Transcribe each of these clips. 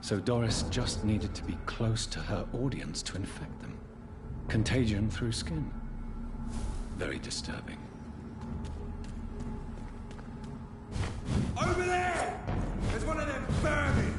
So Doris just needed to be close to her audience to infect them. Contagion through skin. Very disturbing. Over there! There's one of them vermin!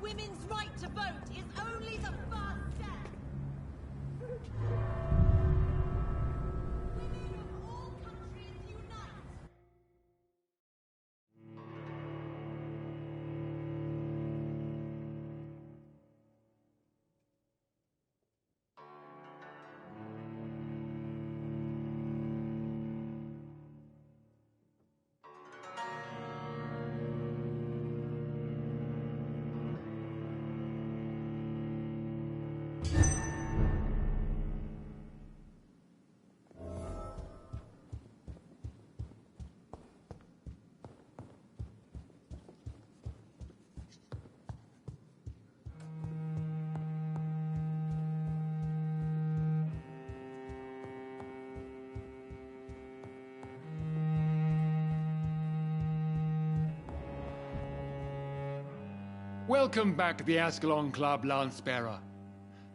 Women's right to vote is only the first step. Women of all countries unite. Welcome back to the Ascalon Club, Lance-Bearer.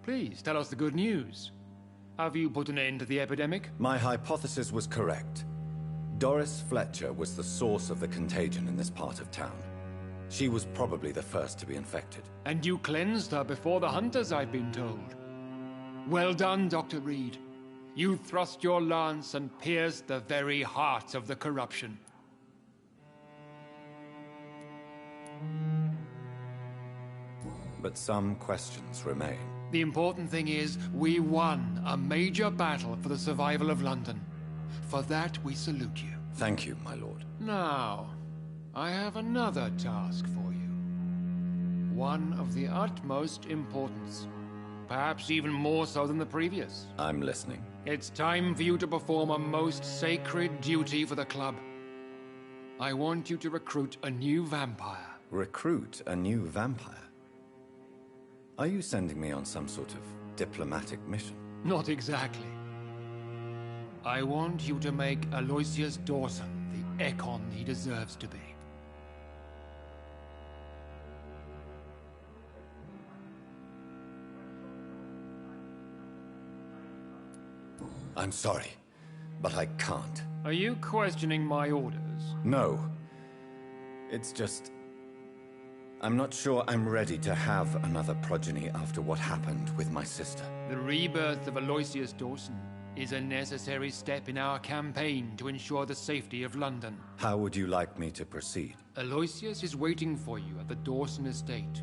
Please, tell us the good news. Have you put an end to the epidemic? My hypothesis was correct. Doris Fletcher was the source of the contagion in this part of town. She was probably the first to be infected. And you cleansed her before the hunters, I've been told. Well done, Dr. Reed. You thrust your lance and pierced the very heart of the corruption. But some questions remain. The important thing is, we won a major battle for the survival of London. For that, we salute you. Thank you, my lord. Now, I have another task for you. One of the utmost importance. Perhaps even more so than the previous. I'm listening. It's time for you to perform a most sacred duty for the club. I want you to recruit a new vampire. Recruit a new vampire? Are you sending me on some sort of diplomatic mission? Not exactly. I want you to make Aloysius Dawson the Ekon he deserves to be. I'm sorry, but I can't. Are you questioning my orders? No. It's just... I'm not sure I'm ready to have another progeny after what happened with my sister. The rebirth of Aloysius Dawson is a necessary step in our campaign to ensure the safety of London. How would you like me to proceed? Aloysius is waiting for you at the Dawson estate.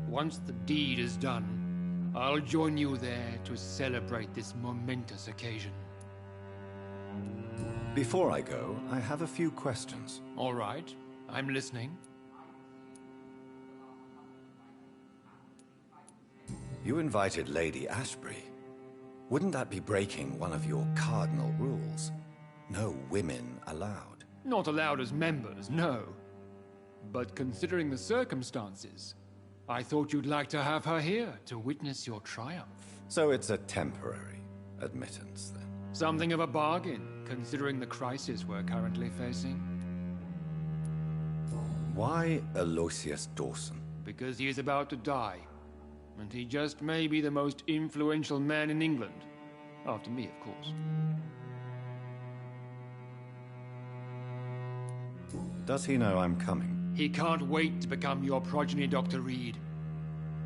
Once the deed is done, I'll join you there to celebrate this momentous occasion. Before I go, I have a few questions. All right, I'm listening. You invited Lady Ashbury. Wouldn't that be breaking one of your cardinal rules? No women allowed. Not allowed as members, no. But considering the circumstances, I thought you'd like to have her here to witness your triumph. So it's a temporary admittance, then? Something of a bargain, considering the crisis we're currently facing. Why Aloysius Dawson? Because he is about to die. And he just may be the most influential man in England. After me, of course. Does he know I'm coming? He can't wait to become your progeny, Dr. Reed.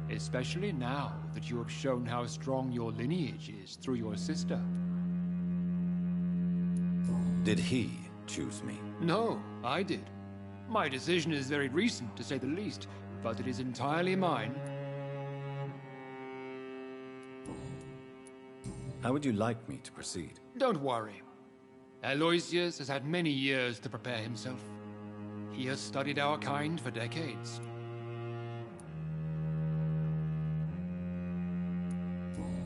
Especially now that you have shown how strong your lineage is through your sister. Did he choose me? No, I did. My decision is very recent, to say the least, but it is entirely mine. How would you like me to proceed? Don't worry. Aloysius has had many years to prepare himself. He has studied our kind for decades.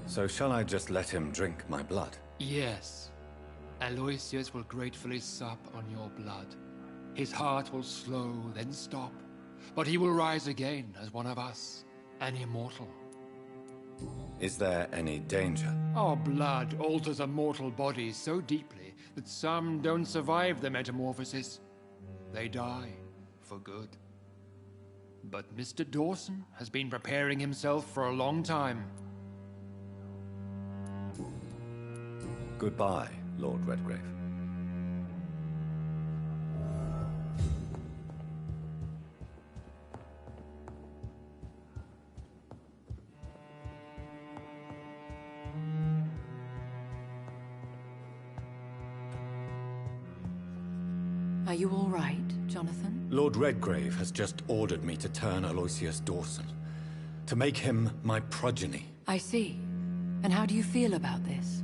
So shall I just let him drink my blood? Yes. Aloysius will gratefully sup on your blood. His heart will slow, then stop. But he will rise again as one of us, an immortal. Is there any danger? Our blood alters a mortal body so deeply that some don't survive the metamorphosis. They die for good. But Mr. Dawson has been preparing himself for a long time. Goodbye, Lord Redgrave. Are you all right, Jonathan? Lord Redgrave has just ordered me to turn Aloysius Dawson, to make him my progeny. I see. And how do you feel about this?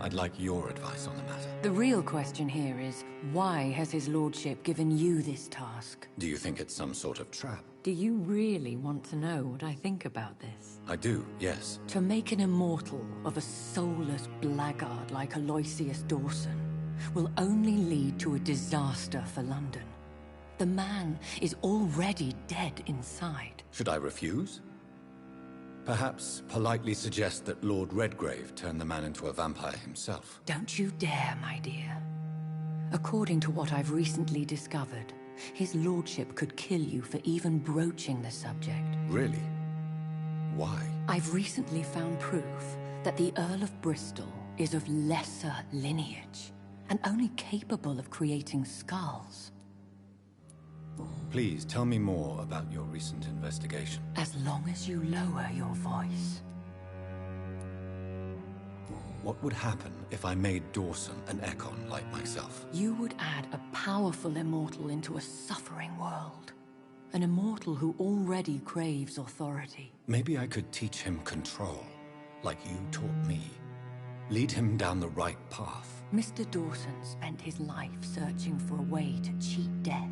I'd like your advice on the matter. The real question here is, why has his lordship given you this task? Do you think it's some sort of trap? Do you really want to know what I think about this? I do, yes. To make an immortal of a soulless blackguard like Aloysius Dawson will only lead to a disaster for London. The man is already dead inside. Should I refuse? Perhaps politely suggest that Lord Redgrave turn the man into a vampire himself. Don't you dare, my dear. According to what I've recently discovered, his lordship could kill you for even broaching the subject. Really? Why? I've recently found proof that the Earl of Bristol is of lesser lineage and only capable of creating skulls. Please tell me more about your recent investigation. As long as you lower your voice. What would happen if I made Dawson an Ekon like myself? You would add a powerful immortal into a suffering world. An immortal who already craves authority. Maybe I could teach him control, like you taught me. Lead him down the right path. Mr. Dawson spent his life searching for a way to cheat death.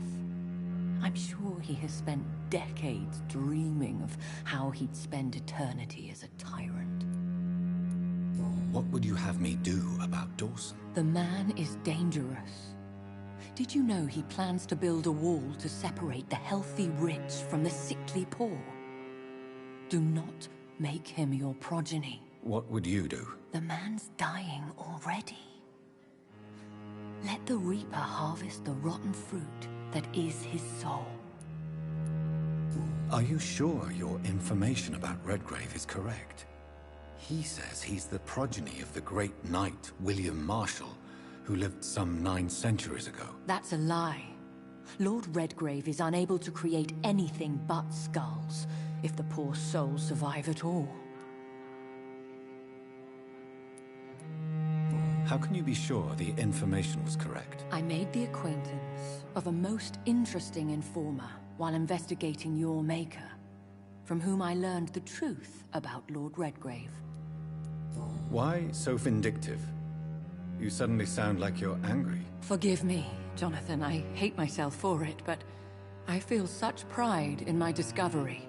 I'm sure he has spent decades dreaming of how he'd spend eternity as a tyrant. What would you have me do about Dawson? The man is dangerous. Did you know he plans to build a wall to separate the healthy rich from the sickly poor? Do not make him your progeny. What would you do? The man's dying already. Let the Reaper harvest the rotten fruit that is his soul. Are you sure your information about Redgrave is correct? He says he's the progeny of the great knight William Marshall, who lived some 9 centuries ago. That's a lie. Lord Redgrave is unable to create anything but skulls, if the poor souls survive at all. How can you be sure the information was correct? I made the acquaintance of a most interesting informer while investigating your maker, from whom I learned the truth about Lord Redgrave. Why so vindictive? You suddenly sound like you're angry. Forgive me, Jonathan. I hate myself for it, but I feel such pride in my discovery.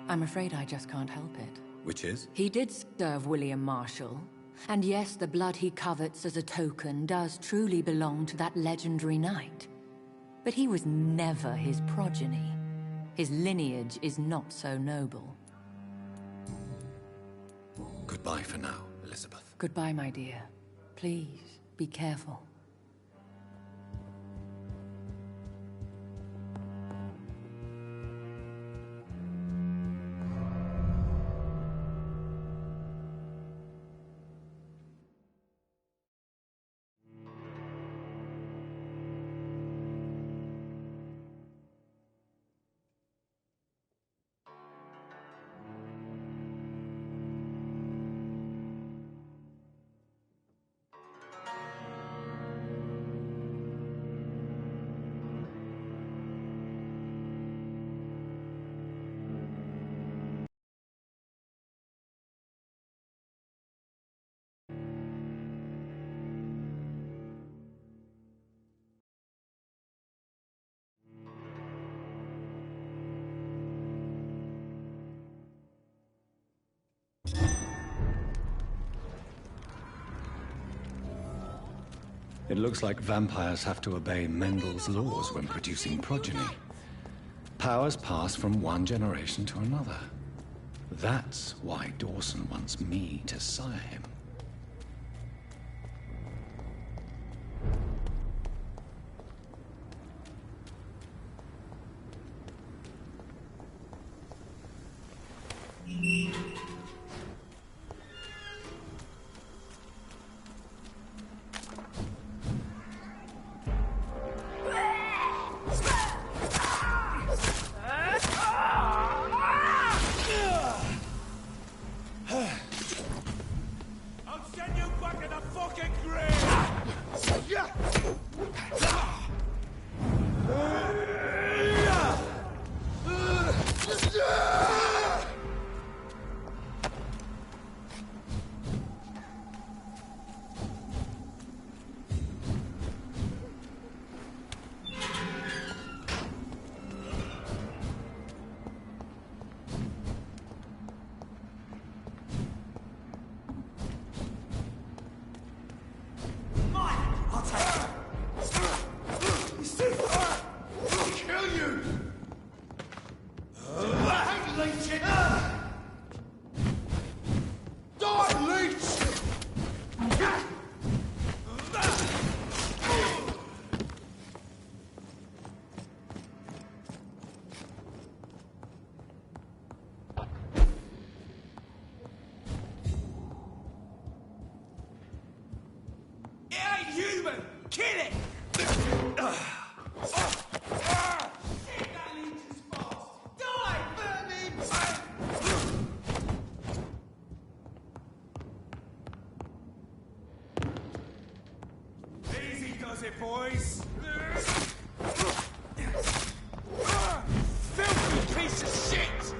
I'm afraid I just can't help it. Which is? He did serve William Marshall. And yes, the blood he covets as a token does truly belong to that legendary knight. But he was never his progeny. His lineage is not so noble. Goodbye for now, Elizabeth. Goodbye, my dear. Please, be careful. It looks like vampires have to obey Mendel's laws when producing progeny. Powers pass from one generation to another. That's why Dawson wants me to sire him. I'll send you back in the fucking grave! Human! Kill it! Shit, that leech is fast! Die, vermin! Easy does it, boys! Filthy piece of shit!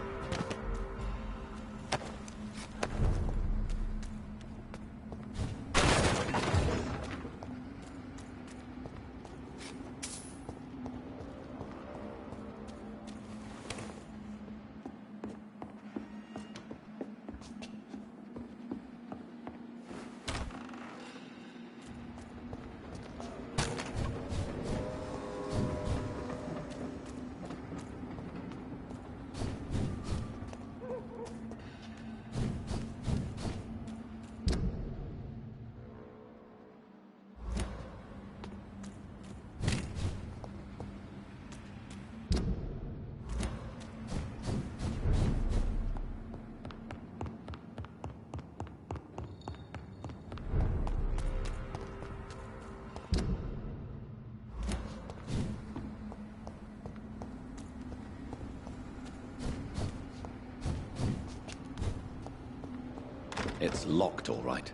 It's locked, all right.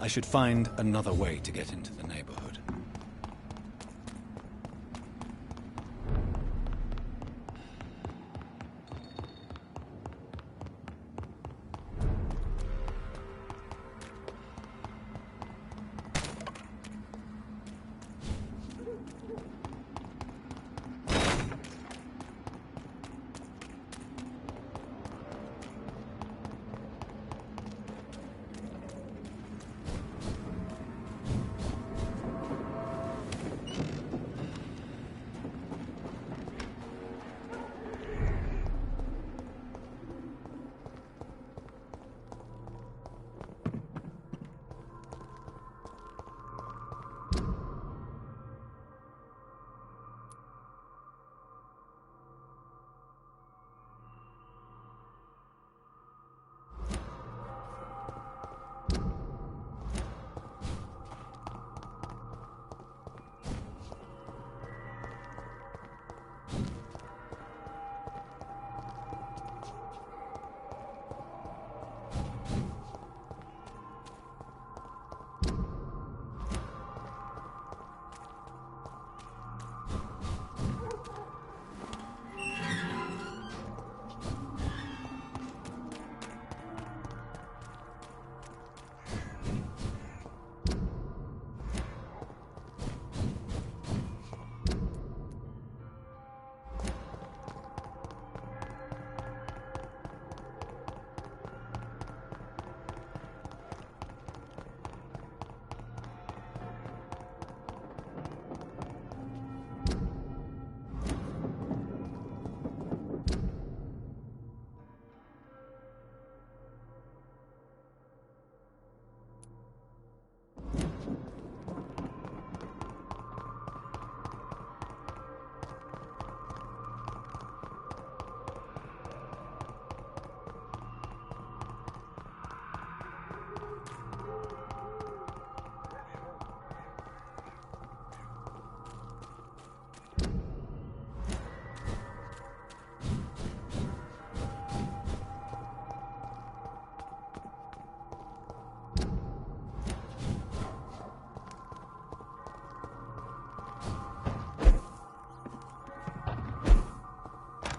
I should find another way to get into the neighborhood.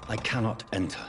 I cannot enter.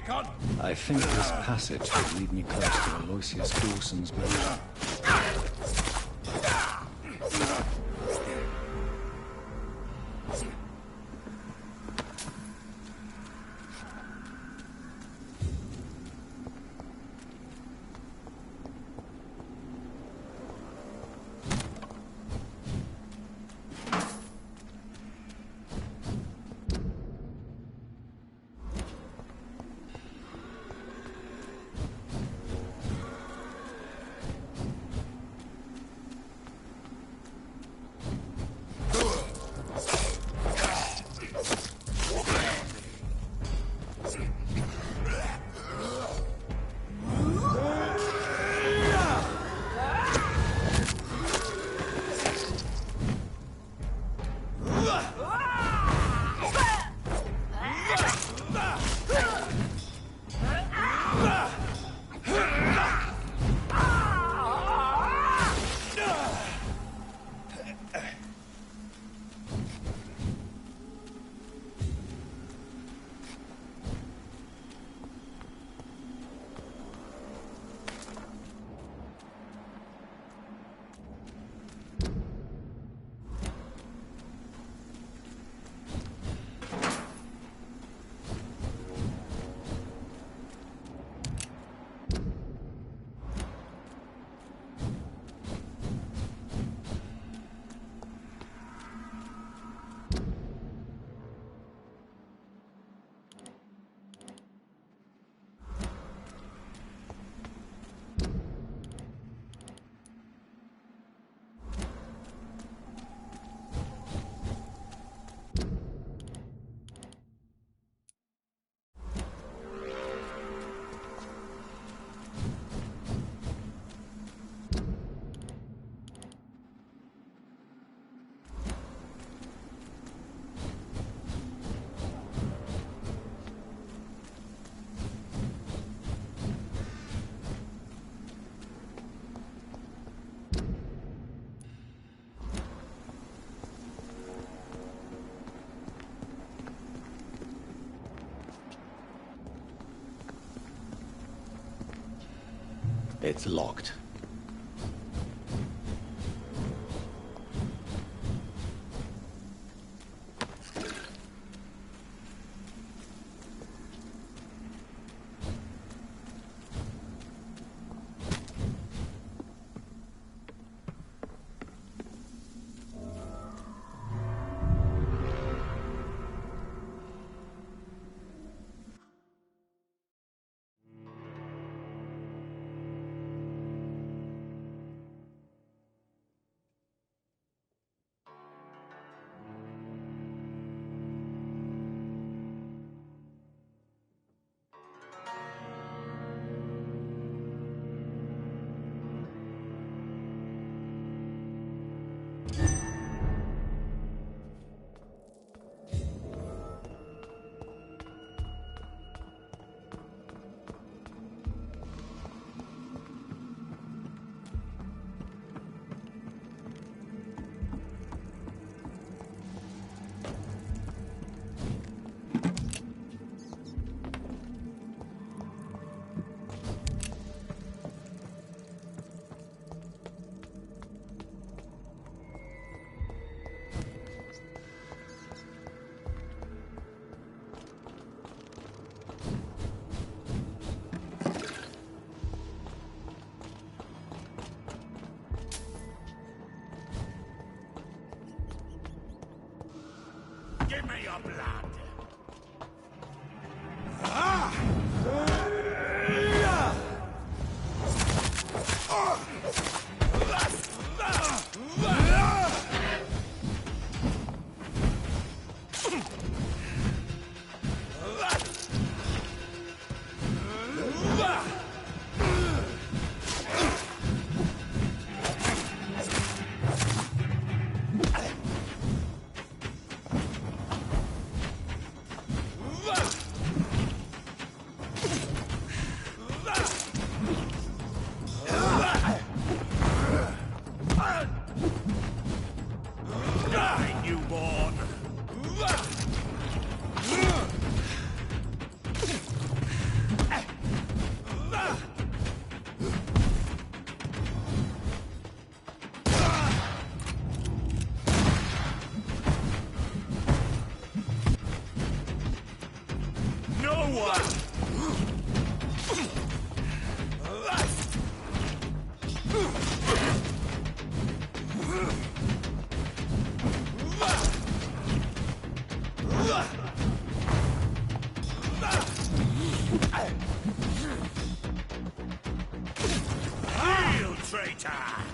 can't... I think this passage will lead me close to Aloysius Dawson's mansion. It's locked. Give me your blood! fighter!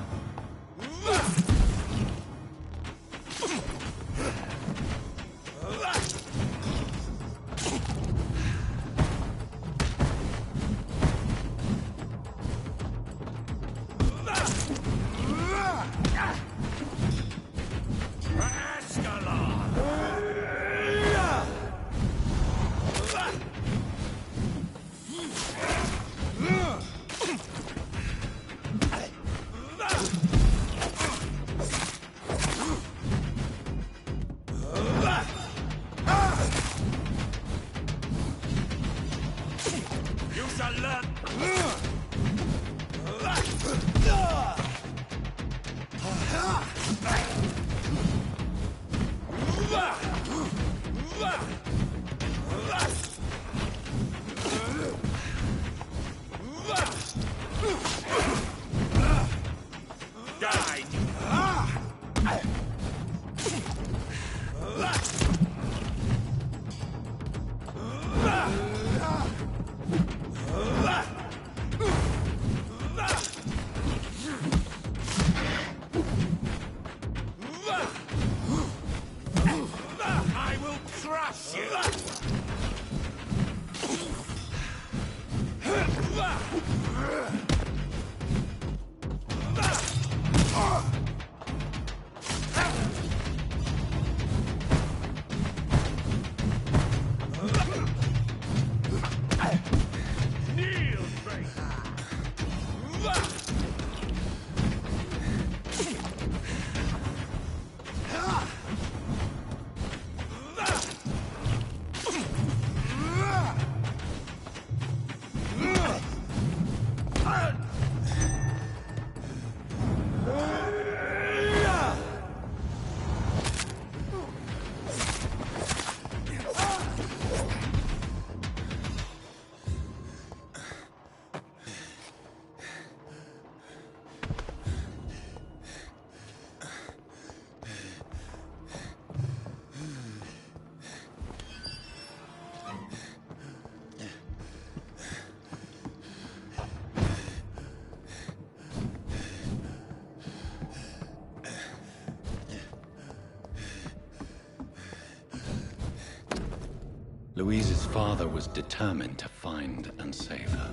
Louise's father was determined to find and save her.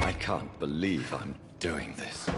I can't believe I'm doing this.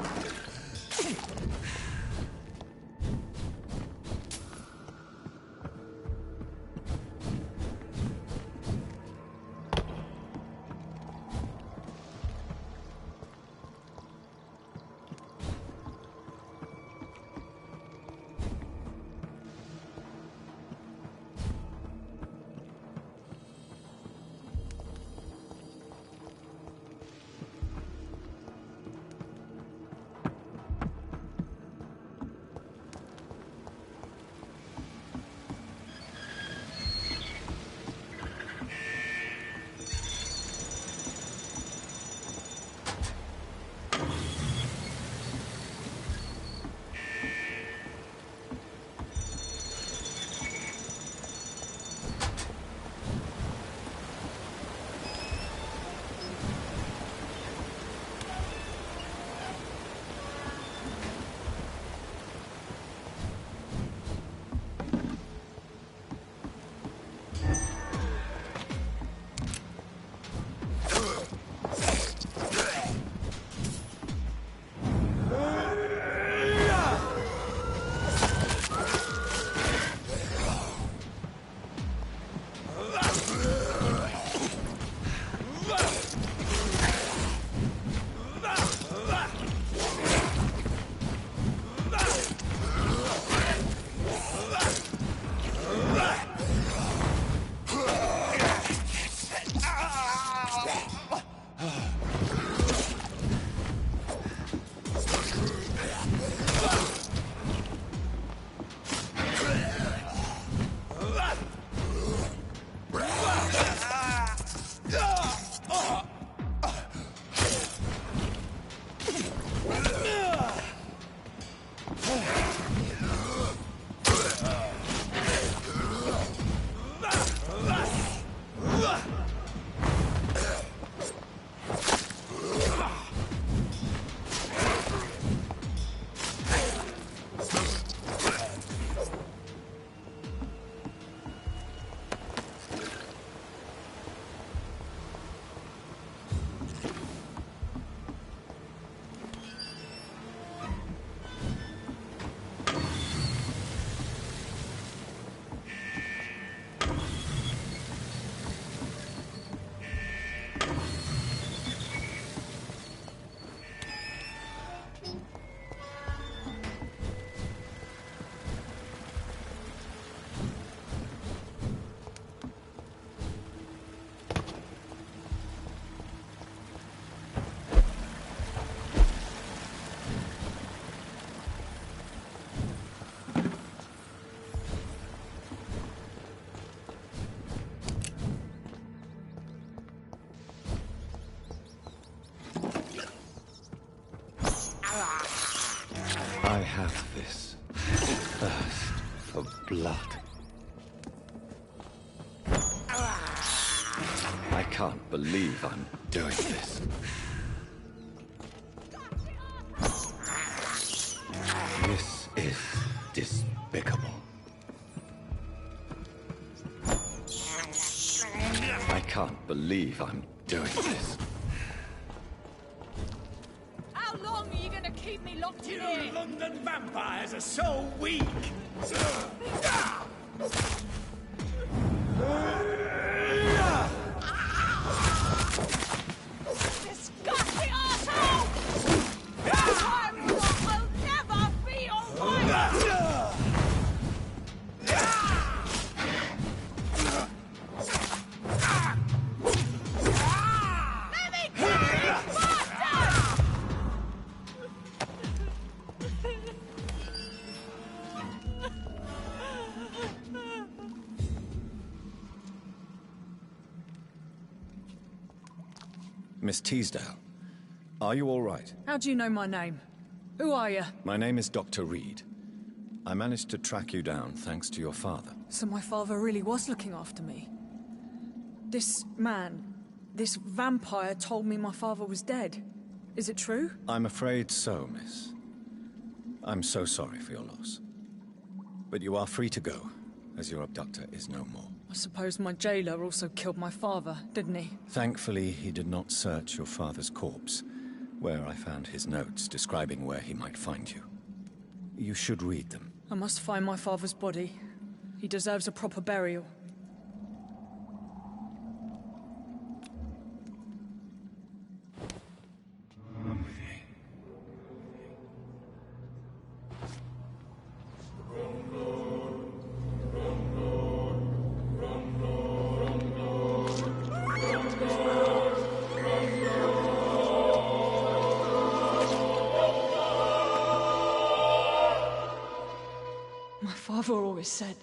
I have this thirst for blood. I can't believe I'm doing this. This is despicable. I can't believe I'm doing this. How long are you gonna keep me locked in here? You London vampires are so weak! Disgusting arsehole! I'm not, will never be alright! Let me kill you, bastard! Miss Teasdale, are you all right? How do you know my name? Who are you? My name is Dr. Reed. I managed to track you down thanks to your father. So my father really was looking after me. This man, this vampire told me my father was dead. Is it true? I'm afraid so, miss. I'm so sorry for your loss. But you are free to go, as your abductor is no more. I suppose my jailer also killed my father, didn't he? Thankfully, he did not search your father's corpse, where I found his notes describing where he might find you. You should read them. I must find my father's body. He deserves a proper burial. My father always said,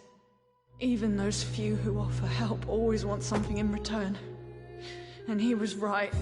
even those few who offer help always want something in return. And he was right.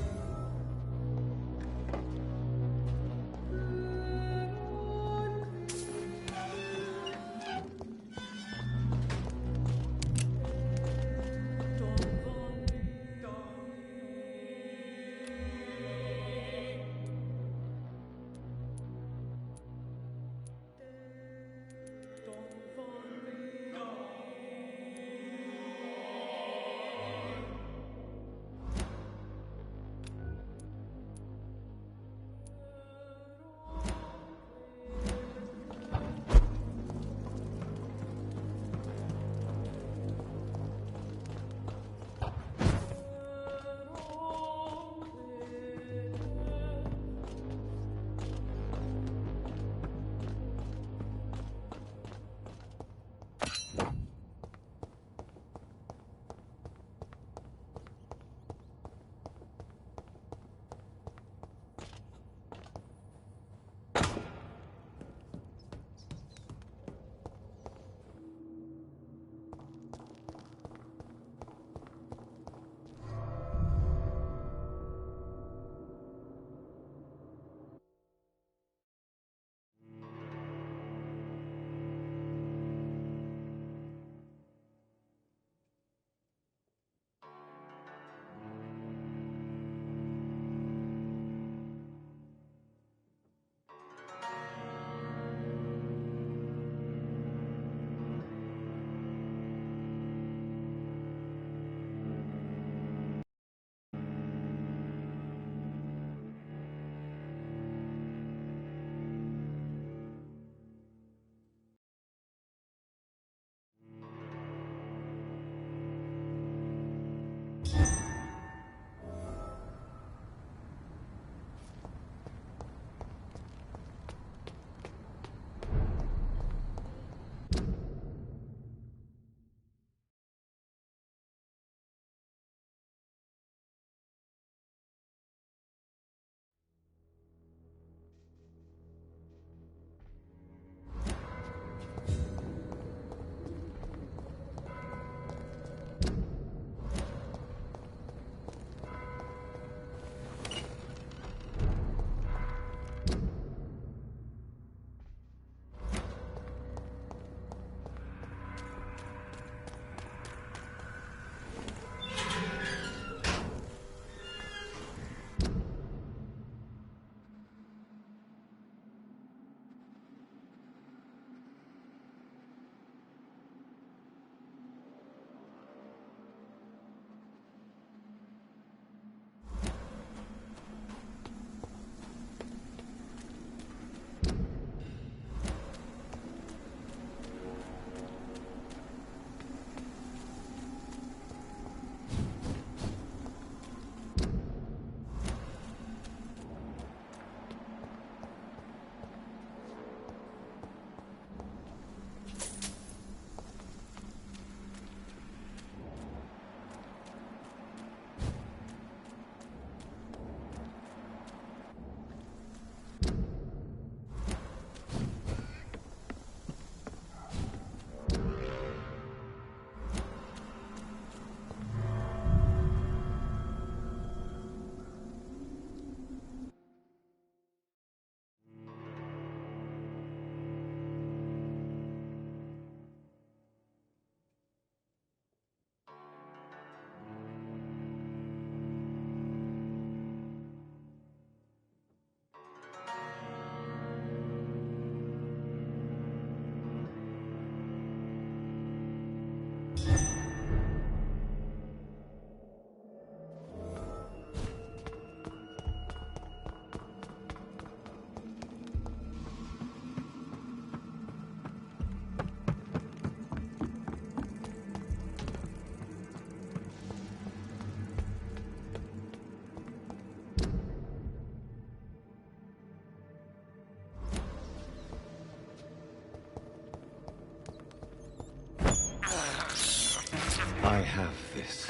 I have this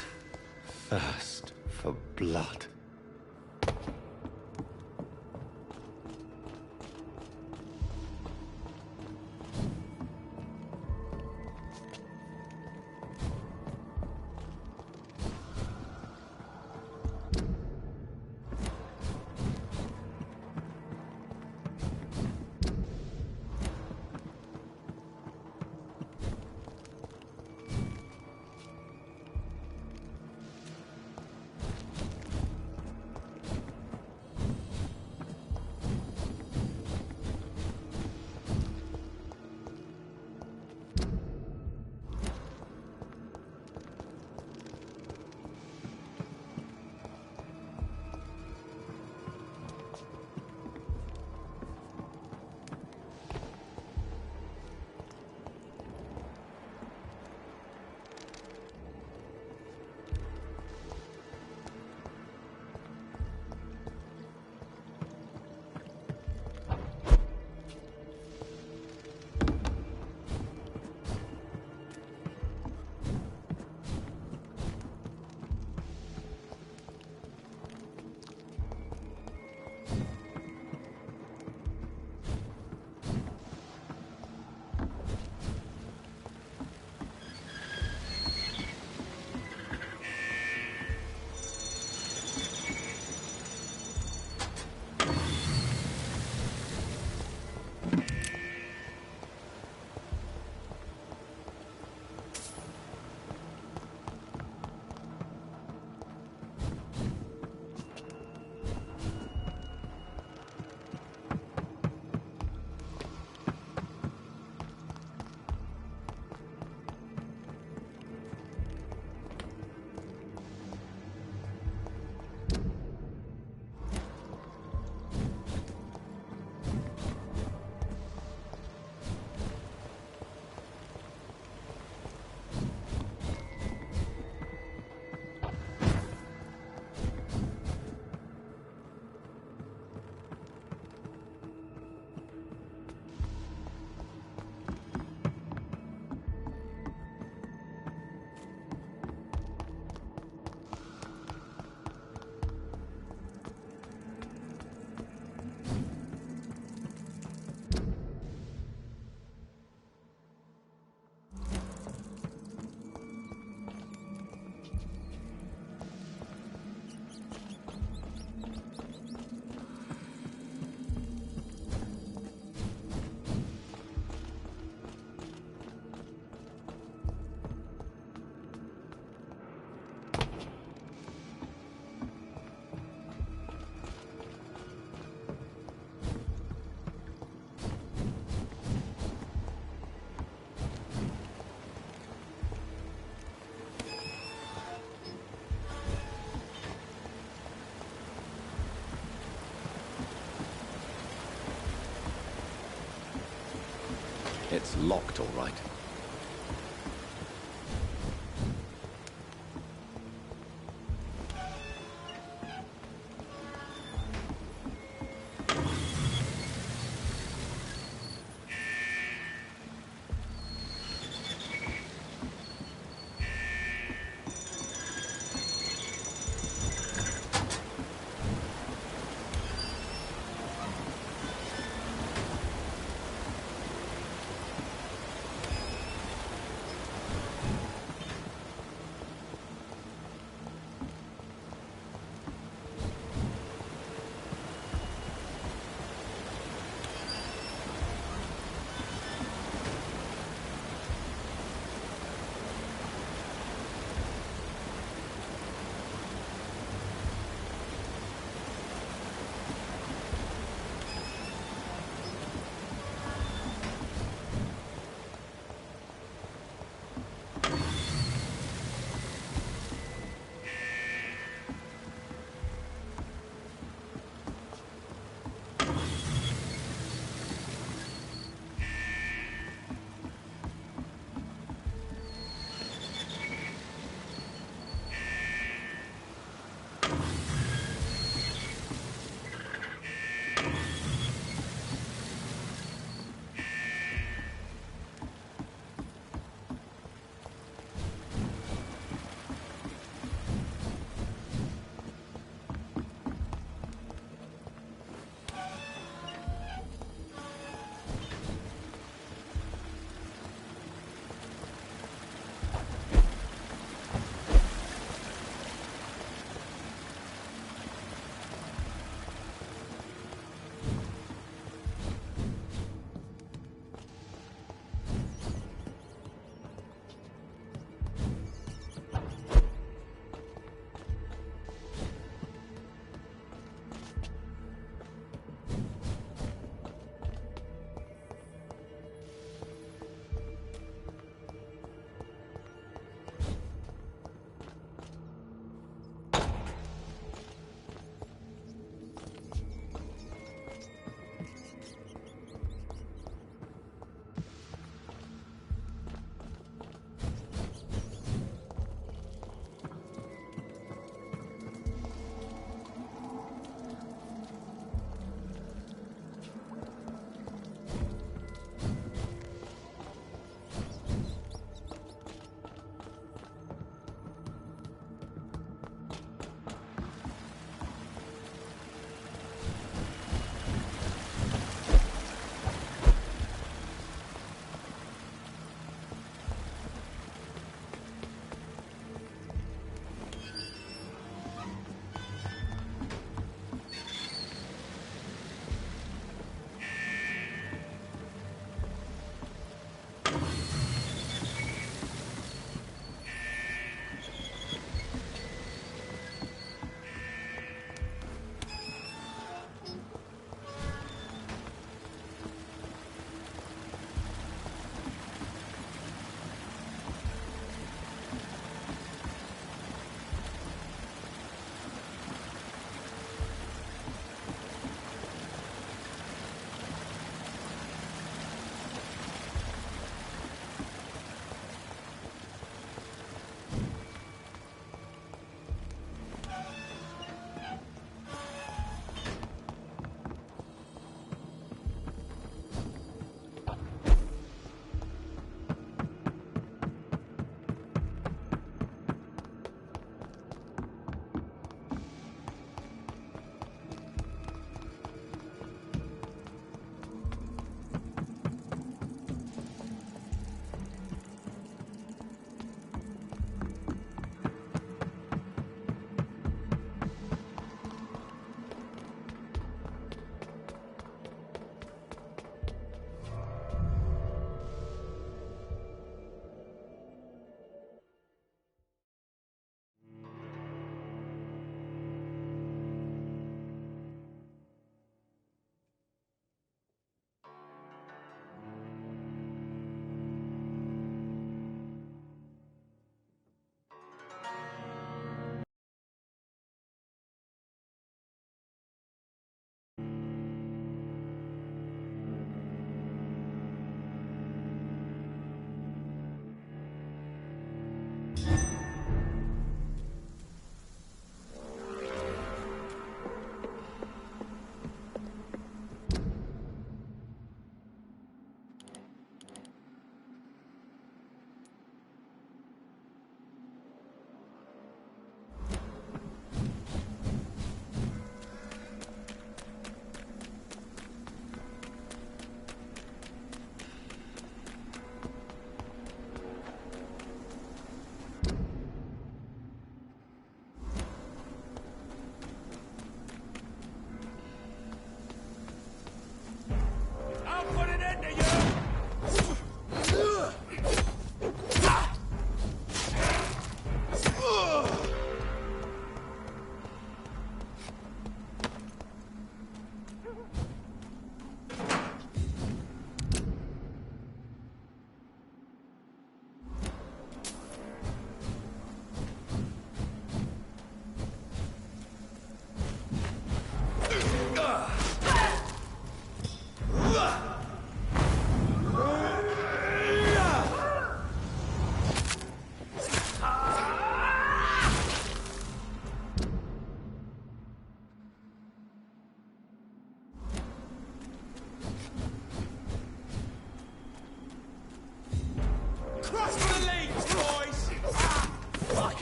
thirst for blood. It's locked, all right.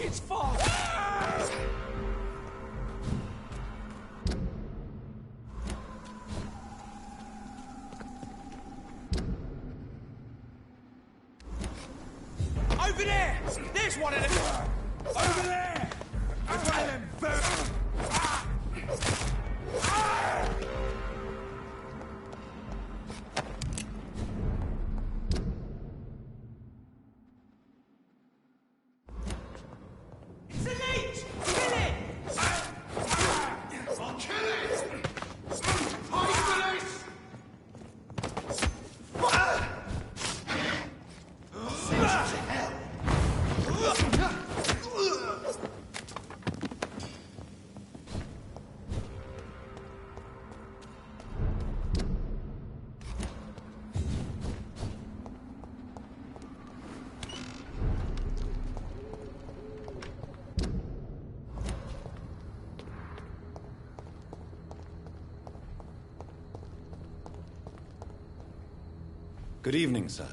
It's far! Over there! There's one of them! Over there! There's one of them birds! It's a leech! Kill it! I'll kill it! Hide this! Good evening, sir.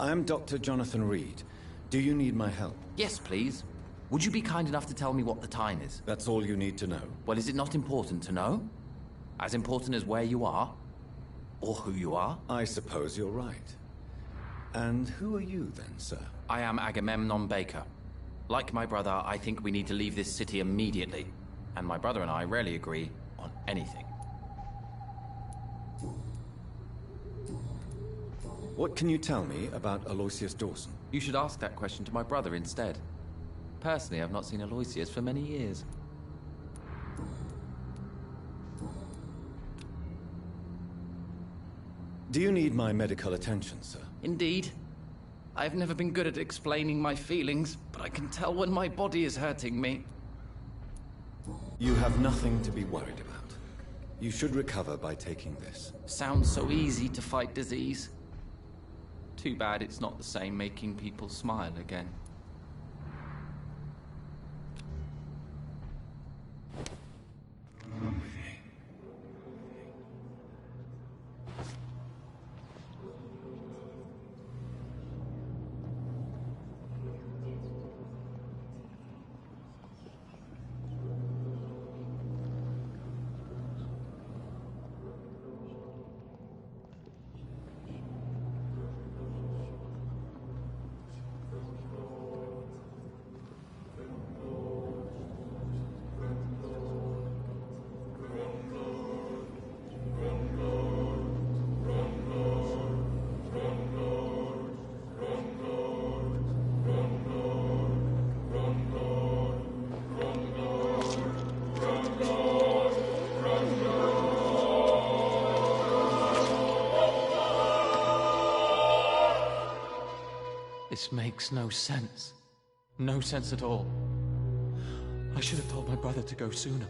I am Dr. Jonathan Reed. Do you need my help? Yes, please. Would you be kind enough to tell me what the time is? That's all you need to know. Well, is it not important to know? As important as where you are? Or who you are? I suppose you're right. And who are you then, sir? I am Agamemnon Baker. Like my brother, I think we need to leave this city immediately. And my brother and I rarely agree on anything. What can you tell me about Aloysius Dawson? You should ask that question to my brother instead. Personally, I've not seen Aloysius for many years. Do you need my medical attention, sir? Indeed. I've never been good at explaining my feelings, but I can tell when my body is hurting me. You have nothing to be worried about. You should recover by taking this. Sounds so easy to fight disease. Too bad it's not the same making people smile again. This makes no sense. No sense at all. I should have told my brother to go sooner.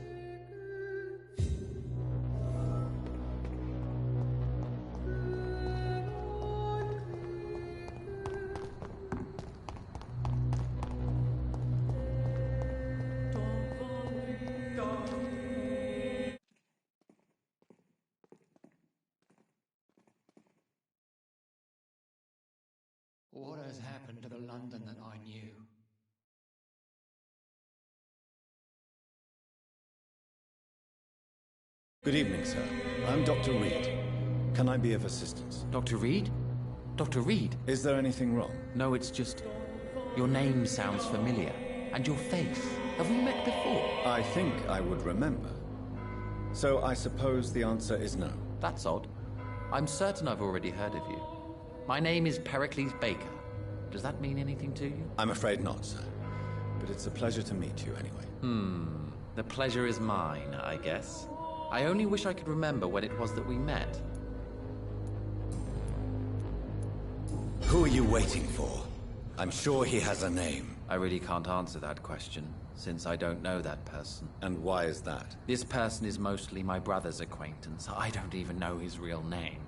What has happened to the London that I knew? Good evening, sir. I'm Dr. Reed. Can I be of assistance? Dr. Reed? Dr. Reed? Is there anything wrong? No, it's just... your name sounds familiar. And your face. Have we met before? I think I would remember. So I suppose the answer is no. That's odd. I'm certain I've already heard of you. My name is Pericles Baker. Does that mean anything to you? I'm afraid not, sir. But it's a pleasure to meet you anyway. The pleasure is mine, I guess. I only wish I could remember when it was that we met. Who are you waiting for? I'm sure he has a name. I really can't answer that question, since I don't know that person. And why is that? This person is mostly my brother's acquaintance. I don't even know his real name.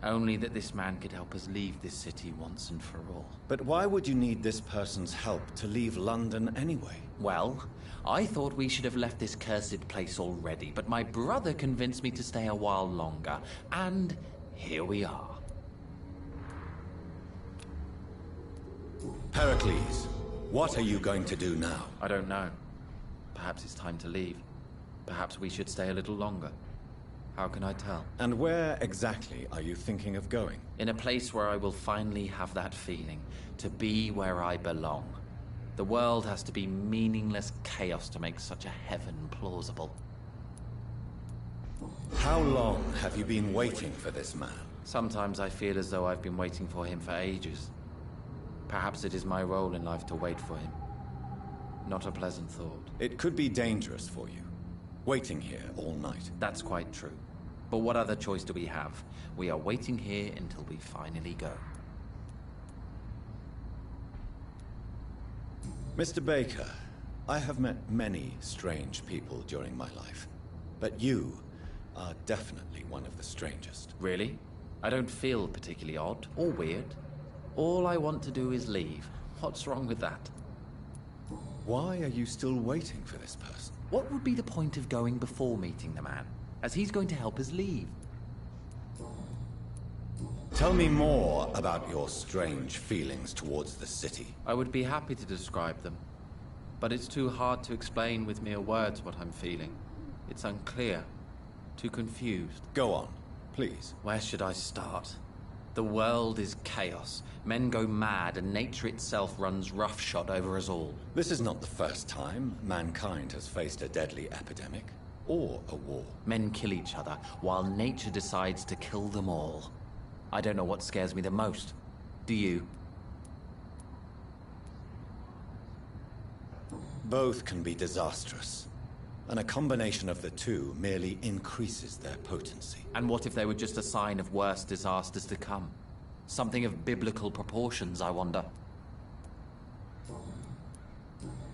Only that this man could help us leave this city once and for all. But why would you need this person's help to leave London anyway? Well, I thought we should have left this cursed place already, but my brother convinced me to stay a while longer, and here we are. Pericles, What are you going to do now? I don't know. Perhaps it's time to leave. Perhaps we should stay a little longer. How can I tell? And where exactly are you thinking of going? In a place where I will finally have that feeling, to be where I belong. The world has to be meaningless chaos to make such a heaven plausible. How long have you been waiting for this man? Sometimes I feel as though I've been waiting for him for ages. Perhaps it is my role in life to wait for him. Not a pleasant thought. It could be dangerous for you, waiting here all night. That's quite true. But what other choice do we have? We are waiting here until we finally go. Mr. Baker, I have met many strange people during my life, but you are definitely one of the strangest. Really? I don't feel particularly odd or weird. All I want to do is leave. What's wrong with that? Why are you still waiting for this person? What would be the point of going before meeting the man, as he's going to help us leave? Tell me more about your strange feelings towards the city. I would be happy to describe them, but it's too hard to explain with mere words what I'm feeling. It's unclear, too confused. Go on, please. Where should I start? The world is chaos. Men go mad, and nature itself runs roughshod over us all. This is not the first time mankind has faced a deadly epidemic, or a war. Men kill each other, while nature decides to kill them all. I don't know what scares me the most. Do you? Both can be disastrous, and a combination of the two merely increases their potency. And what if they were just a sign of worse disasters to come? Something of biblical proportions, I wonder.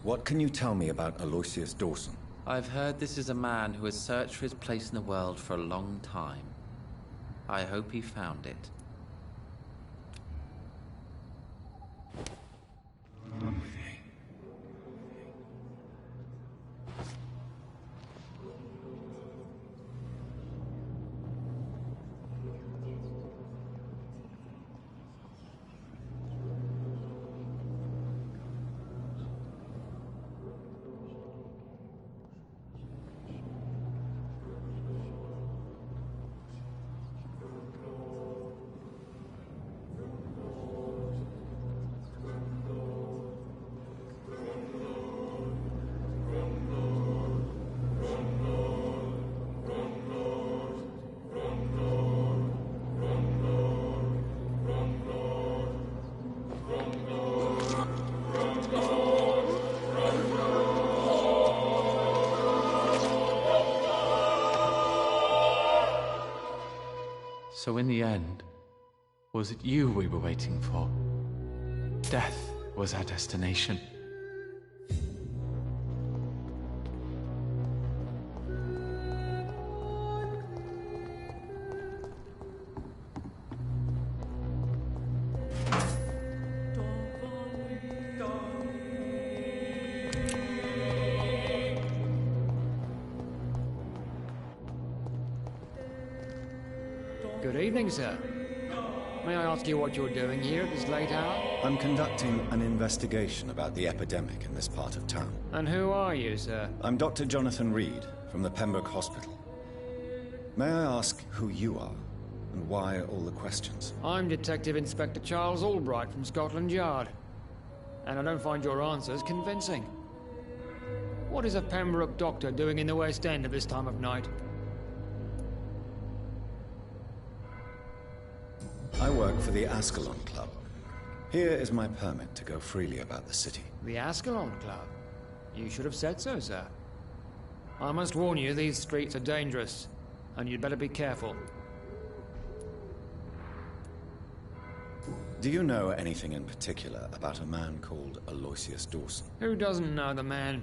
What can you tell me about Aloysius Dawson? I've heard this is a man who has searched for his place in the world for a long time. I hope he found it. So in the end, was it you we were waiting for? Death was our destination. Good evening, sir. May I ask you what you're doing here at this late hour? I'm conducting an investigation about the epidemic in this part of town. And who are you, sir? I'm Dr. Jonathan Reed from the Pembroke Hospital. May I ask who you are, and why all the questions? I'm Detective Inspector Charles Albright from Scotland Yard. And I don't find your answers convincing. What is a Pembroke doctor doing in the West End at this time of night? I work for the Ascalon Club. Here is my permit to go freely about the city. The Ascalon Club? You should have said so, sir. I must warn you, these streets are dangerous, and you'd better be careful. Do you know anything in particular about a man called Aloysius Dawson? Who doesn't know the man?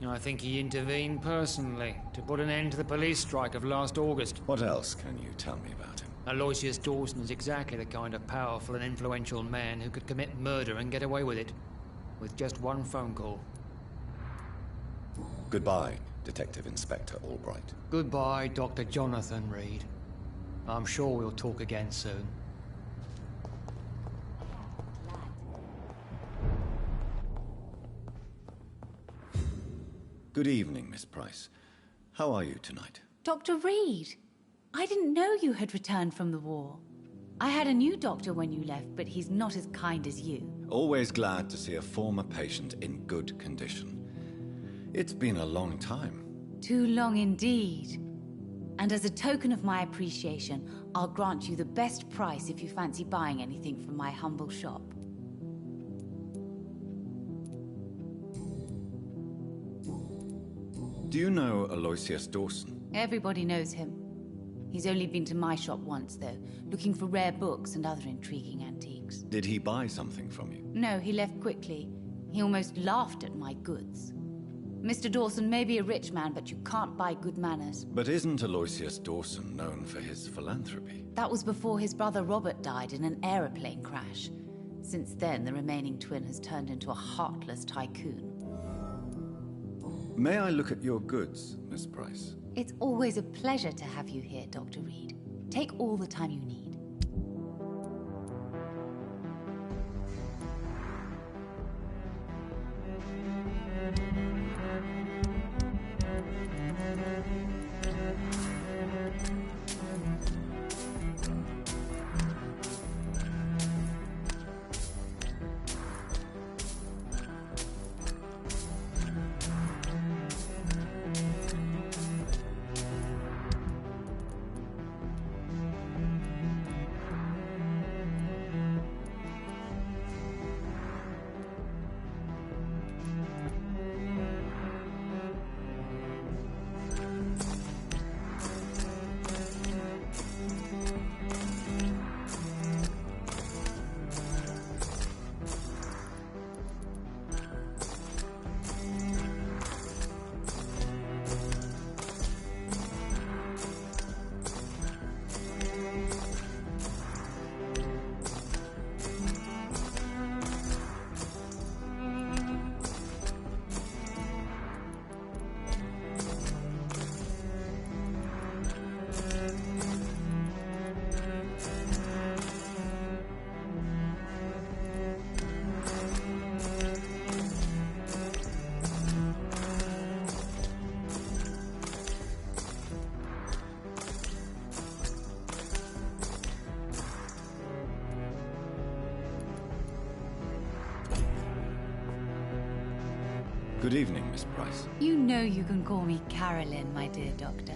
I think he intervened personally to put an end to the police strike of last August. What else can you tell me about him? Aloysius Dawson is exactly the kind of powerful and influential man who could commit murder and get away with it, with just one phone call. Goodbye, Detective Inspector Albright. Goodbye, Dr. Jonathan Reed. I'm sure we'll talk again soon. Good evening, Miss Price. How are you tonight? Dr. Reed, I didn't know you had returned from the war. I had a new doctor when you left, but he's not as kind as you. Always glad to see a former patient in good condition. It's been a long time. Too long indeed. And as a token of my appreciation, I'll grant you the best price if you fancy buying anything from my humble shop. Do you know Aloysius Dawson? Everybody knows him. He's only been to my shop once, though, looking for rare books and other intriguing antiques. Did he buy something from you? No, he left quickly. He almost laughed at my goods. Mr. Dawson may be a rich man, but you can't buy good manners. But isn't Aloysius Dawson known for his philanthropy? That was before his brother Robert died in an aeroplane crash. Since then, the remaining twin has turned into a heartless tycoon. May I look at your goods, Miss Price? It's always a pleasure to have you here, Dr. Reed. Take all the time you need. Good evening, Miss Price. You know you can call me Carolyn, my dear doctor.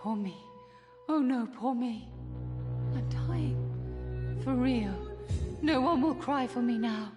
Poor me. Oh no, poor me. I'm dying. For real. No one will cry for me now.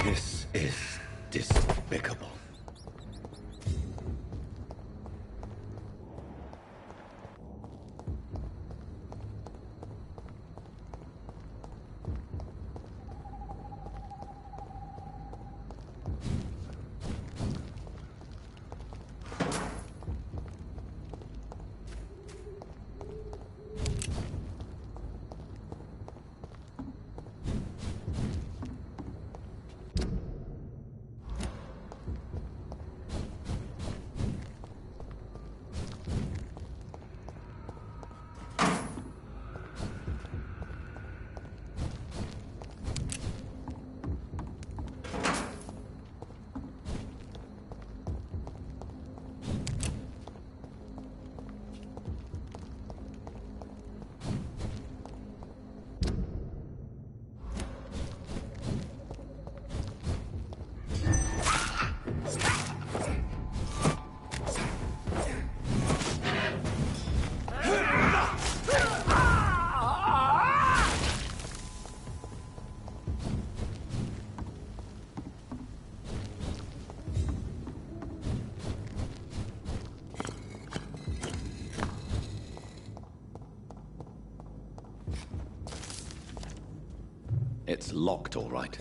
This is despicable. It's locked, all right.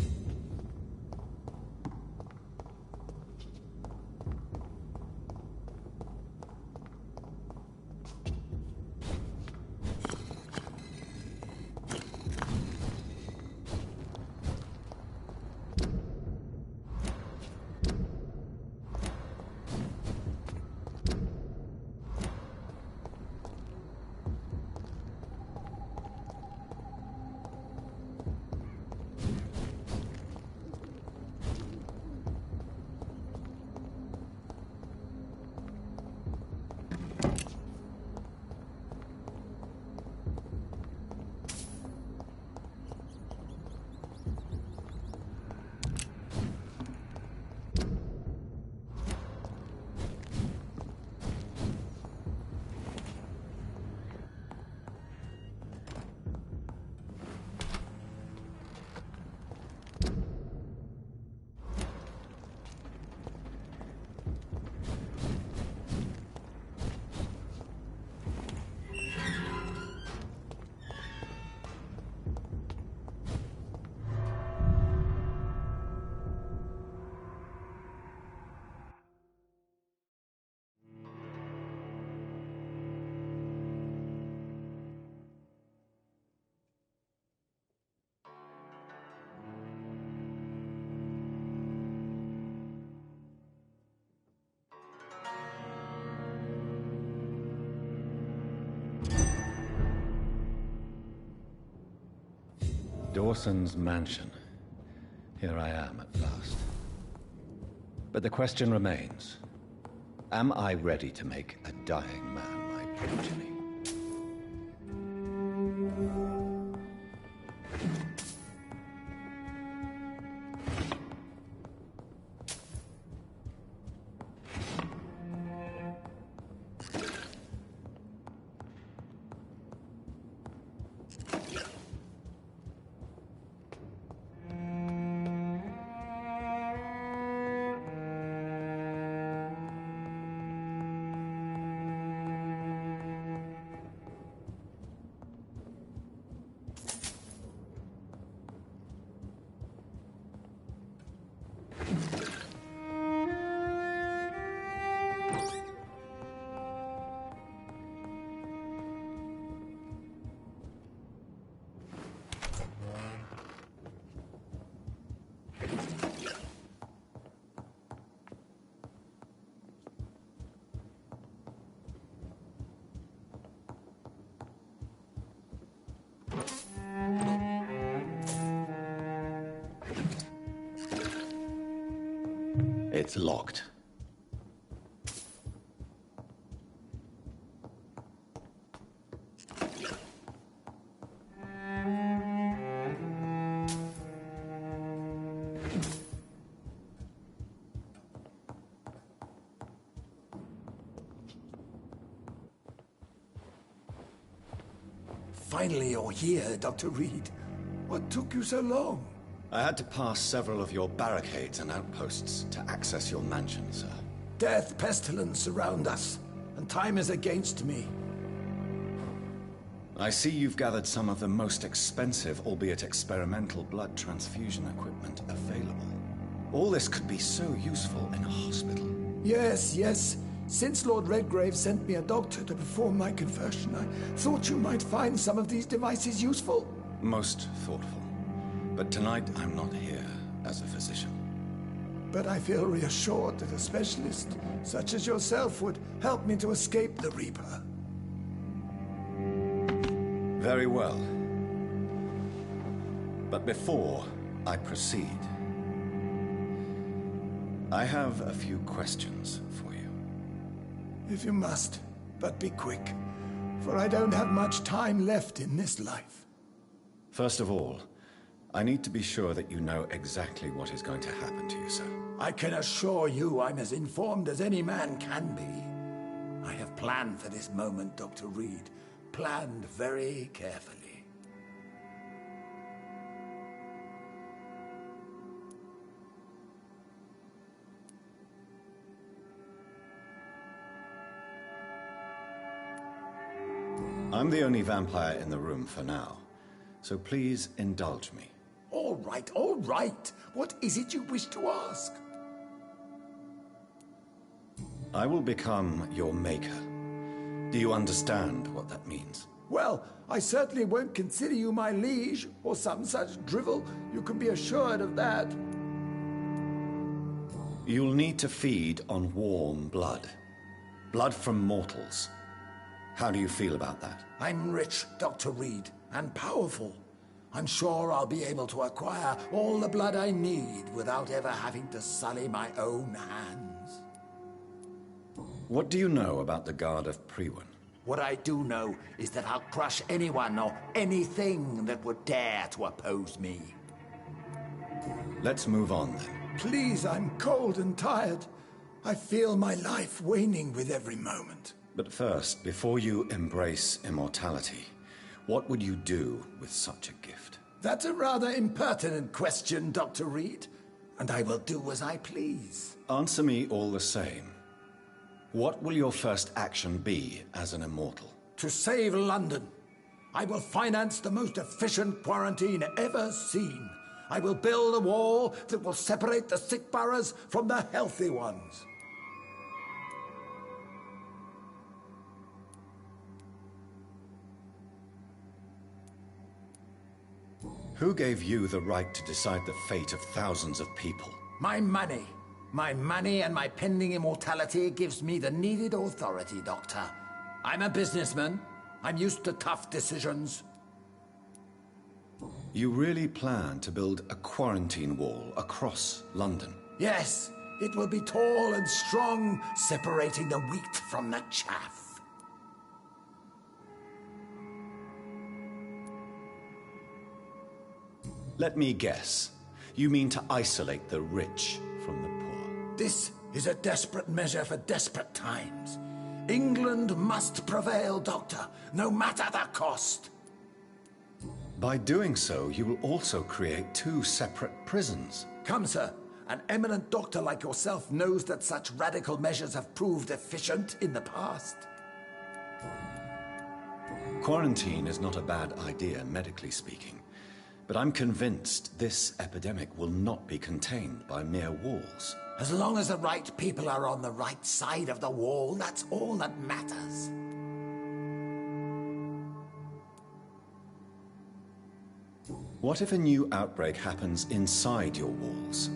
Dawson's mansion. Here I am at last. But the question remains, am I ready to make a dying man my progeny? It's locked. Finally, you're here, Dr. Reed. What took you so long? I had to pass several of your barricades and outposts to access your mansion, sir. Death, pestilence surround us, and time is against me. I see you've gathered some of the most expensive, albeit experimental, blood transfusion equipment available. All this could be so useful in a hospital. Yes, yes. Since Lord Redgrave sent me a doctor to perform my conversion, I thought you might find some of these devices useful. Most thoughtful. But tonight I'm not here as a physician. But I feel reassured that a specialist such as yourself would help me to escape the Reaper. Very well. But before I proceed, I have a few questions for you. If you must, but be quick, for I don't have much time left in this life. First of all, I need to be sure that you know exactly what is going to happen to you, sir. I can assure you I'm as informed as any man can be. I have planned for this moment, Dr. Reed. Planned very carefully. I'm the only vampire in the room for now, so please indulge me. All right, all right. What is it you wish to ask? I will become your maker. Do you understand what that means? Well, I certainly won't consider you my liege, or some such drivel. You can be assured of that. You'll need to feed on warm blood. Blood from mortals. How do you feel about that? I'm rich, Dr. Reed, and powerful. I'm sure I'll be able to acquire all the blood I need without ever having to sully my own hands. What do you know about the Guard of Priwen? What I do know is that I'll crush anyone or anything that would dare to oppose me. Let's move on then. Please, I'm cold and tired. I feel my life waning with every moment. But first, before you embrace immortality, what would you do with such a gift? That's a rather impertinent question, Dr. Reed, and I will do as I please. Answer me all the same. What will your first action be as an immortal? To save London. I will finance the most efficient quarantine ever seen. I will build a wall that will separate the sick boroughs from the healthy ones. Who gave you the right to decide the fate of thousands of people? My money. My money and my pending immortality gives me the needed authority, Doctor. I'm a businessman. I'm used to tough decisions. You really plan to build a quarantine wall across London? Yes, it will be tall and strong, separating the wheat from the chaff. Let me guess. You mean to isolate the rich from the poor? This is a desperate measure for desperate times. England must prevail, Doctor, no matter the cost. By doing so, you will also create two separate prisons. Come, sir. An eminent doctor like yourself knows that such radical measures have proved efficient in the past. Quarantine is not a bad idea, medically speaking. But I'm convinced this epidemic will not be contained by mere walls. As long as the right people are on the right side of the wall, that's all that matters. What if a new outbreak happens inside your walls?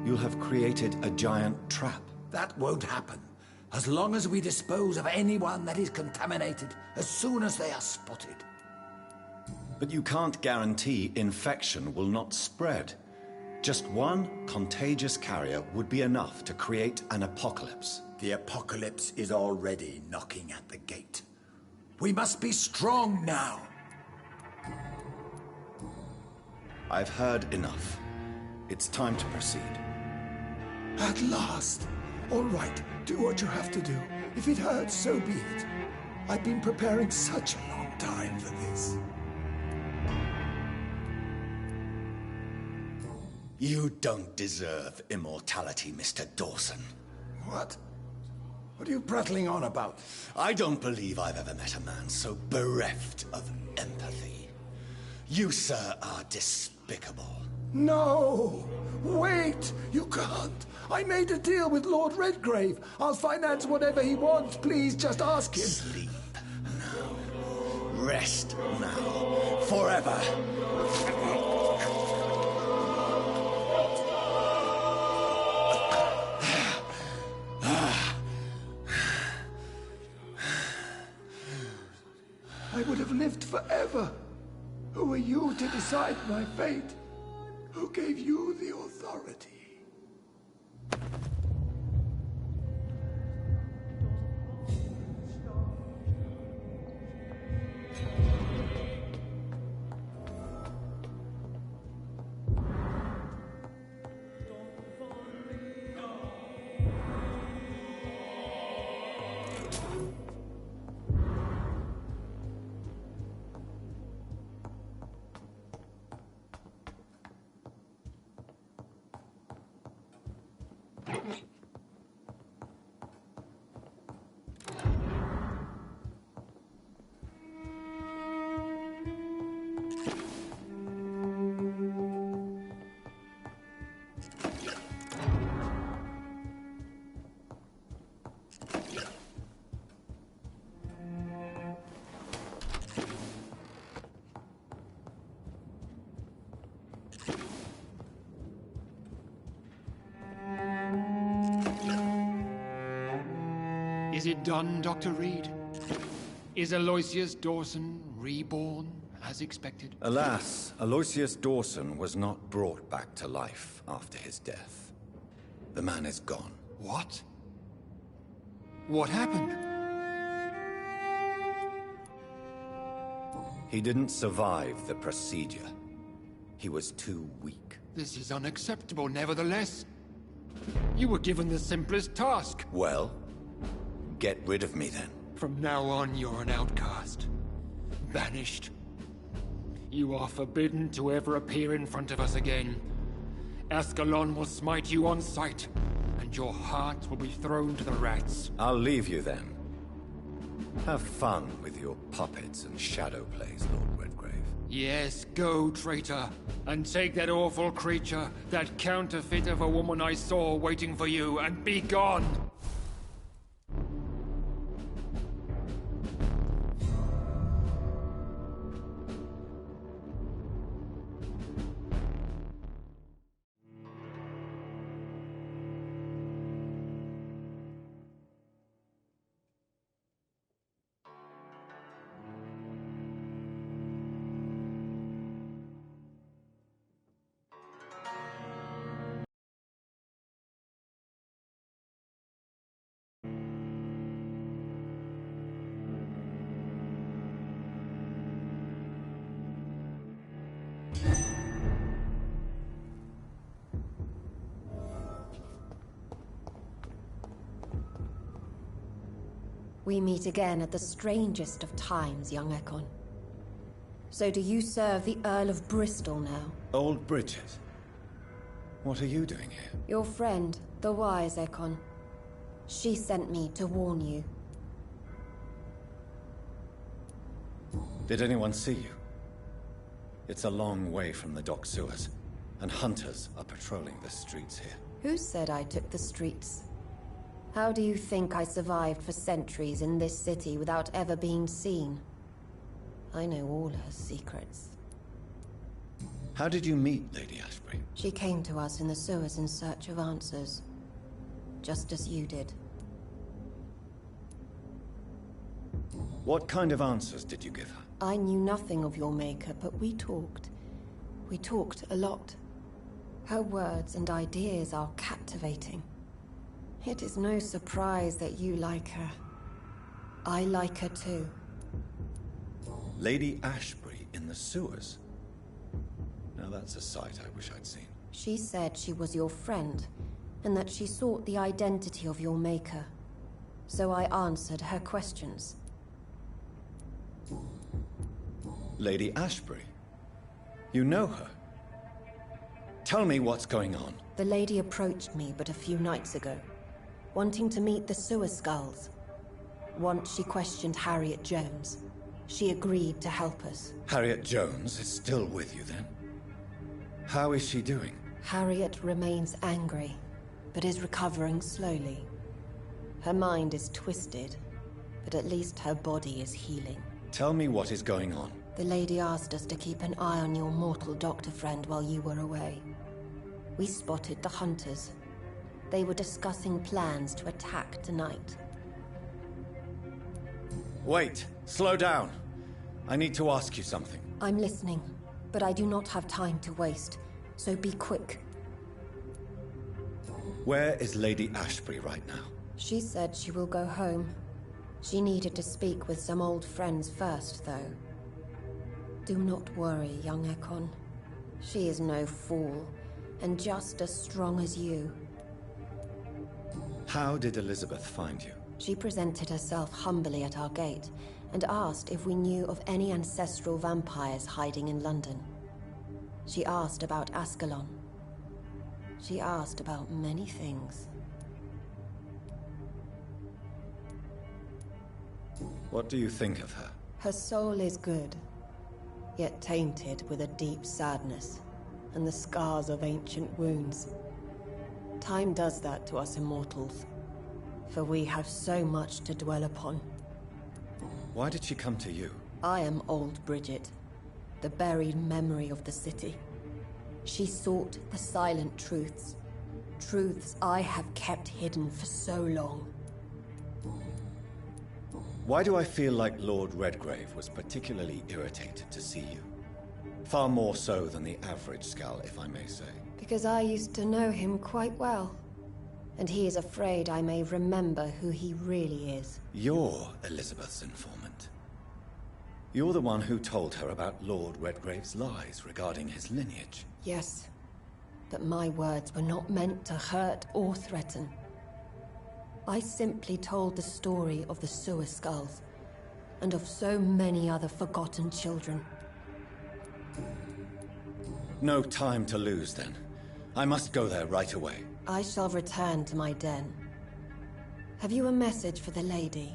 You'll have created a giant trap. That won't happen. As long as we dispose of anyone that is contaminated as soon as they are spotted. But you can't guarantee infection will not spread. Just one contagious carrier would be enough to create an apocalypse. The apocalypse is already knocking at the gate. We must be strong now. I've heard enough. It's time to proceed. At last. All right, do what you have to do. If it hurts, so be it. I've been preparing such a long time for this. You don't deserve immortality, Mr. Dawson. What? What are you prattling on about? I don't believe I've ever met a man so bereft of empathy. You, sir, are despicable. No! Wait! You can't! I made a deal with Lord Redgrave. I'll finance whatever he wants. Please, just ask him. Sleep now. Rest now. Forever. I would have lived forever. Who are you to decide my fate? Who gave you the authority? Is it done, Dr. Reed? Is Aloysius Dawson reborn, as expected? Alas, Aloysius Dawson was not brought back to life after his death. The man is gone. What? What happened? He didn't survive the procedure. He was too weak. This is unacceptable, nevertheless. You were given the simplest task. Well, get rid of me then. From now on, you're an outcast. Banished. You are forbidden to ever appear in front of us again. Ascalon will smite you on sight, and your heart will be thrown to the rats. I'll leave you then. Have fun with your puppets and shadow plays, Lord Redgrave. Yes, go, traitor, and take that awful creature, that counterfeit of a woman I saw waiting for you, and be gone! We meet again at the strangest of times, young Ekon. So do you serve the Earl of Bristol now? Old Bridget. What are you doing here? Your friend, the wise Ekon. She sent me to warn you. Did anyone see you? It's a long way from the dock sewers, and hunters are patrolling the streets here. Who said I took the streets? How do you think I survived for centuries in this city without ever being seen? I know all her secrets. How did you meet Lady Ashbury? She came to us in the sewers in search of answers. Just as you did. What kind of answers did you give her? I knew nothing of your maker, but we talked. We talked a lot. Her words and ideas are captivating. It is no surprise that you like her. I like her too. Lady Ashbury in the sewers? Now that's a sight I wish I'd seen. She said she was your friend, and that she sought the identity of your maker. So I answered her questions. Lady Ashbury? You know her? Tell me what's going on. The lady approached me but a few nights ago, wanting to meet the sewer skulls. Once she questioned Harriet Jones. She agreed to help us. Harriet Jones is still with you then? How is she doing? Harriet remains angry, but is recovering slowly. Her mind is twisted, but at least her body is healing. Tell me what is going on. The lady asked us to keep an eye on your mortal doctor friend while you were away. We spotted the hunters. They were discussing plans to attack tonight. Wait! Slow down! I need to ask you something. I'm listening, but I do not have time to waste, so be quick. Where is Lady Ashbury right now? She said she will go home. She needed to speak with some old friends first, though. Do not worry, young Ekon. She is no fool, and just as strong as you. How did Elizabeth find you? She presented herself humbly at our gate, and asked if we knew of any ancestral vampires hiding in London. She asked about Ascalon. She asked about many things. What do you think of her? Her soul is good, yet tainted with a deep sadness, and the scars of ancient wounds. Time does that to us immortals, for we have so much to dwell upon. Why did she come to you? I am old Bridget, the buried memory of the city. She sought the silent truths, truths I have kept hidden for so long. Why do I feel like Lord Redgrave was particularly irritated to see you? Far more so than the average Skull, if I may say. Because I used to know him quite well, and he is afraid I may remember who he really is. You're Elizabeth's informant. You're the one who told her about Lord Redgrave's lies regarding his lineage. Yes, but my words were not meant to hurt or threaten. I simply told the story of the sewer skulls, and of so many other forgotten children. No time to lose, then. I must go there right away. I shall return to my den. Have you a message for the lady?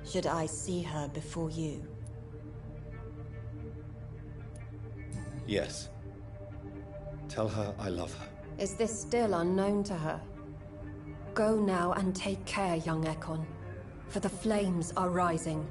Should I see her before you? Yes. Tell her I love her. Is this still unknown to her? Go now and take care, young Ekon, for the flames are rising.